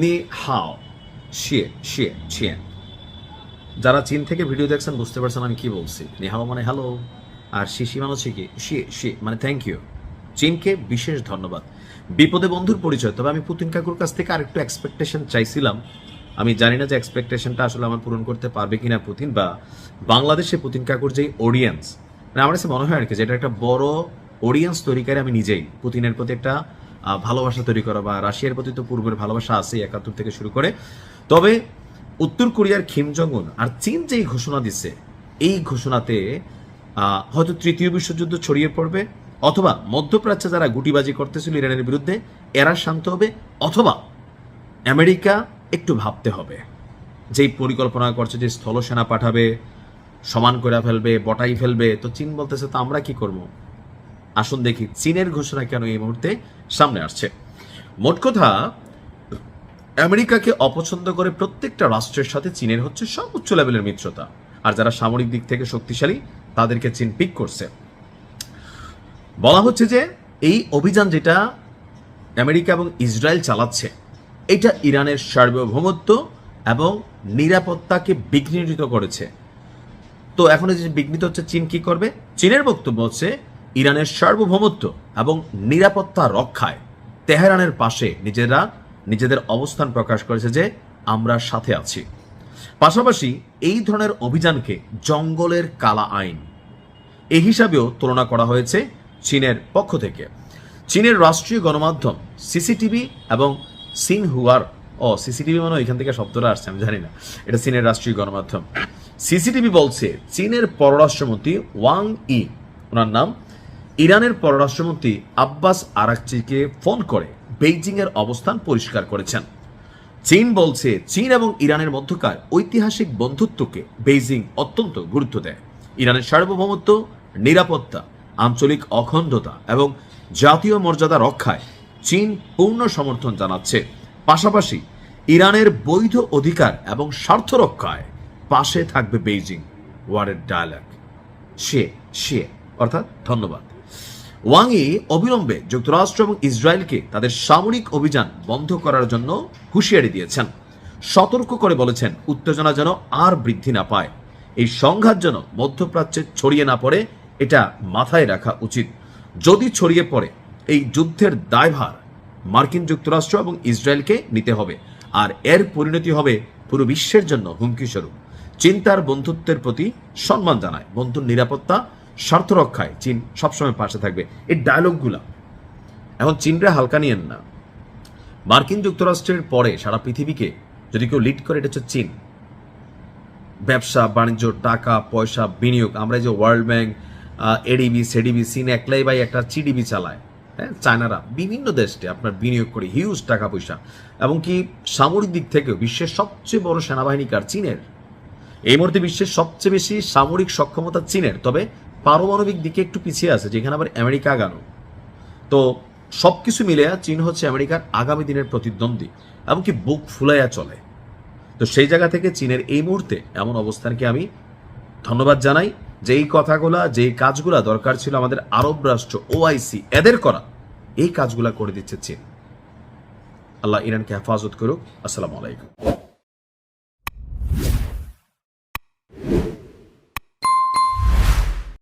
নি হাও শিয়ে শিয়ে ছিয়েন। যারা চীন থেকে ভিডিও দেখছেন বুঝতে পারছেন আমি কি বলছি। নি হাও মানে হ্যালো, আর শিশি মানে হচ্ছে কি শিয়ে শিয়ে মানে থ্যাংক ইউ। চীনকে বিশেষ ধন্যবাদ। বিপদে বন্ধুর পরিচয়। তবে আমি পুতিন কাকুর কাছ থেকে আরেকটু এক্সপেকটেশন চাইছিলাম। আমি জানি না যে এক্সপেকটেশনটা আসলে আমার পূরণ করতে পারবে কিনা পুতিন, বা বাংলাদেশে পুতিন কাকুর যে অডিয়েন্স, মানে আমার কাছে মনে হয় আর কি যে এটা একটা বড় অডিয়েন্স তৈরি করে আমি নিজেই পুতিনের প্রতি একটা ভালোবাসা তৈরি করা, বা রাশিয়ার প্রতি তো পূর্বের ভালোবাসা আছে 71 থেকে শুরু করে। তবে উত্তর কোরিয়ার কিম জং উন আর চীন যেই ঘোষণা দিচ্ছে, এই ঘোষণাতে হয়তো তৃতীয় বিশ্বযুদ্ধ ছড়িয়ে পড়বে, অথবা মধ্যপ্রাচ্যে যারা গুটিবাজি করতেছিল ইরানের বিরুদ্ধে এরা শান্ত হবে, অথবা আমেরিকা একটু ভাবতে হবে। যেই পরিকল্পনা করছে যে স্থলসেনা পাঠাবে, সমান করে ফেলবে, বটাই ফেলবে, তো চীন বলতেছে তো আমরা কি করব। আসুন দেখি চীনের ঘোষণা কেন এই মুহূর্তে সামনে আসছে। মোট কথা, আমেরিকাকে অপছন্দ করে প্রত্যেকটা রাষ্ট্রের সাথে চীনের হচ্ছে সর্বোচ্চ লেভেলের মিত্রতা, আর যারা সামরিক দিক থেকে শক্তিশালী তাদেরকে চীন পিক করছে। বলা হচ্ছে যে এই অভিযান যেটা আমেরিকা এবং ইসরায়েল চালাচ্ছে, এটা ইরানের সার্বভৌমত্ব এবং নিরাপত্তাকে বিঘ্নিত করেছে। তো এখন যে বিঘ্নিত হচ্ছে, চীন কি করবে? চীনের বক্তব্য হচ্ছে ইরানের সার্বভৌমত্ব এবং নিরাপত্তা রক্ষায় তেহরানের পাশে নিজেদের অবস্থান প্রকাশ করেছে যে আমরা সাথে আছি। পাশাপাশি এই ধরনের অভিযানকে জঙ্গলের কালা আইন এই হিসাবেও তুলনা করা হয়েছে চীনের পক্ষ থেকে। চীনের রাষ্ট্রীয় গণমাধ্যম সিসিটিভি এবং সিনহুয়ার, সিসিটিভি মানে এখান থেকে শব্দটা আসছে আমি জানি না, এটা চীনের রাষ্ট্রীয় গণমাধ্যম। সিসিটিভি বলছে চীনের পররাষ্ট্রমন্ত্রী ওয়াং ই, ওনার নাম, ইরানের পররাষ্ট্রমন্ত্রী আব্বাস আরাকচিকে ফোন করে বেইজিং এর অবস্থান পরিষ্কার করেছেন। চীন বলছে চীন এবং ইরানের মধ্যকার ঐতিহাসিক বন্ধুত্বকে বেইজিং অত্যন্ত গুরুত্ব দেয়। ইরানের সার্বভৌমত্ব, নিরাপত্তা, আঞ্চলিক অখণ্ডতা এবং জাতীয় মর্যাদা রক্ষায় চীন পূর্ণ সমর্থন জানাচ্ছে। পাশাপাশি ইরানের বৈধ অধিকার এবং স্বার্থ রক্ষায় পাশে থাকবে বেইজিং। ওয়ারের ডায়ালগ সে অর্থাৎ ধন্যবাদ। ওয়াং ই অবিলম্বে যুক্তরাষ্ট্র এবং ইসরায়েলকে তাদের সামরিক অভিযান বন্ধ করার জন্য হুঁশিয়ারি দিয়েছেন। সতর্ক করে বলেছেন উত্তেজনা যেন আর বৃদ্ধি না পায়, এই সংঘাত যেন মধ্যপ্রাচ্যে ছড়িয়ে না পড়ে, এটা মাথায় রাখা উচিত। যদি ছড়িয়ে পড়ে এই যুদ্ধের দায়ভার মার্কিন যুক্তরাষ্ট্র এবং ইসরায়েলকে নিতে হবে, আর এর পরিণতি হবে পুরো বিশ্বের জন্য হুমকি স্বরূপ। চীন তার বন্ধুত্বের প্রতি সম্মান জানায়, বন্ধুর নিরাপত্তা স্বার্থ রক্ষায় চীন সবসময় পাশে থাকবে। এই ডায়লগগুলা এখন চীনরা হালকা নিয়েন না। মার্কিন যুক্তরাষ্ট্রের পরে সারা পৃথিবীকে যদি কেউ লিড করে এটা হচ্ছে চীন। ব্যবসা বাণিজ্য, টাকা পয়সা, বিনিয়োগ, আমরা যে ওয়ার্ল্ড ব্যাংক, এডিবি সেডিবি, চীন একলাই ভাই একটা চিডিবি চালায়, হ্যাঁ, চায়নারা বিভিন্ন দেশে আপনার বিনিয়োগ করে হিউজ টাকা পয়সা, এবং কি সামরিক দিক থেকেও বিশ্বের সবচেয়ে বড় সেনাবাহিনী কার? চীনের। এই মুহূর্তে বিশ্বের সবচেয়ে বেশি সামরিক সক্ষমতা চীনের, তবে পারমাণবিক দিকে একটু পিছিয়ে আছে, যেখানে আবার আমেরিকা আগানো। তো সবকিছু মিলে চীন হচ্ছে আমেরিকার আগামী দিনের প্রতিদ্বন্দ্বী, এমনকি বুক ফুলাইয়া চলে। তো সেই জায়গা থেকে চীনের এই মুহূর্তে এমন অবস্থানকে আমি ধন্যবাদ জানাই, যে এই কথাগুলা, যে কাজগুলা দরকার ছিল আমাদের আরব রাষ্ট্র ওআইসি এদের করা, এই কাজগুলা করে দিচ্ছে চীন। আল্লাহ ইরানকে হেফাজত করুক। আসসালামু আলাইকুম।